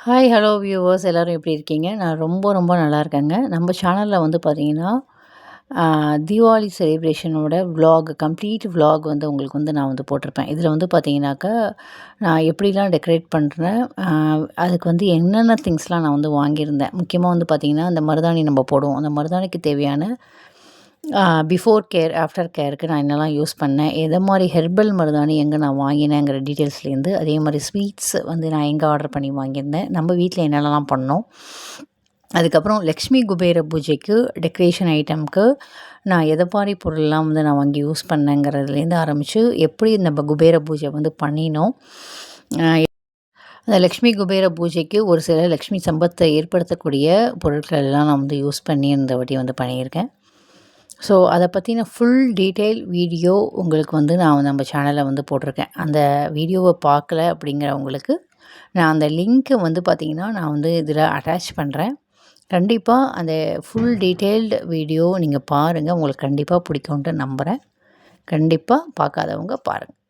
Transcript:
Hi, hello viewers எல்லோரும் எப்படி இருக்கீங்க? நான் ரொம்ப ரொம்ப நல்லா இருக்கேங்க. நம்ம சேனலில் வந்து பார்த்தீங்கன்னா, தீபாவளி செலிப்ரேஷனோட கம்ப்ளீட் விலாக் வந்து உங்களுக்கு வந்து நான் வந்து போட்டிருப்பேன். இதில் வந்து பார்த்தீங்கன்னாக்கா, நான் எப்படிலாம் டெக்கரேட் பண்ணுறேன், அதுக்கு வந்து என்னென்ன திங்ஸ்லாம் நான் வந்து வாங்கியிருந்தேன். முக்கியமாக வந்து பார்த்தீங்கன்னா, அந்த மருதாணி நம்ம போடுவோம். அந்த மருதாணிக்கு தேவையான பிஃபோர் கேர், ஆஃப்டர் கேருக்கு நான் என்னெல்லாம் யூஸ் பண்ணேன், எதை மாதிரி ஹெர்பல் மருதாணி எங்கே நான் வாங்கினேங்கிற டீட்டெயில்ஸ்லேருந்து, அதே மாதிரி ஸ்வீட்ஸ் வந்து நான் எங்கே ஆர்டர் பண்ணி வாங்கியிருந்தேன், நம்ம வீட்டில் என்னென்னலாம் பண்ணோம், அதுக்கப்புறம் லக்ஷ்மி குபேர பூஜைக்கு டெக்கரேஷன் ஐட்டம்க்கு நான் எதை மாதிரி பொருள்லாம் வந்து நான் வாங்கி யூஸ் பண்ணேங்கிறதுலேருந்து ஆரம்பித்து எப்படி நம்ம குபேர பூஜை வந்து பண்ணினோம். அந்த லக்ஷ்மி குபேர பூஜைக்கு ஒரு சில லக்ஷ்மி சம்பத்தை ஏற்படுத்தக்கூடிய பொருட்கள் எல்லாம் நான் வந்து யூஸ் பண்ணி இந்த வாட்டி வந்து பண்ணியிருக்கேன். ஸோ அதை பற்றின ஃபுல் டீட்டெயில் வீடியோ உங்களுக்கு வந்து நான் நம்ம சேனலில் வந்து போட்டிருக்கேன். அந்த வீடியோவை பார்க்கல அப்படிங்கிறவங்களுக்கு நான் அந்த லிங்க்கை வந்து பார்த்திங்கன்னா நான் வந்து இதில் அட்டாச் பண்ணுறேன். கண்டிப்பாக அந்த ஃபுல் டீட்டெயில்டு வீடியோ நீங்கள் பாருங்கள். உங்களுக்கு கண்டிப்பாக பிடிக்கும்ன்ட்டு நம்புகிறேன். கண்டிப்பாக பார்க்காதவங்க பாருங்கள்.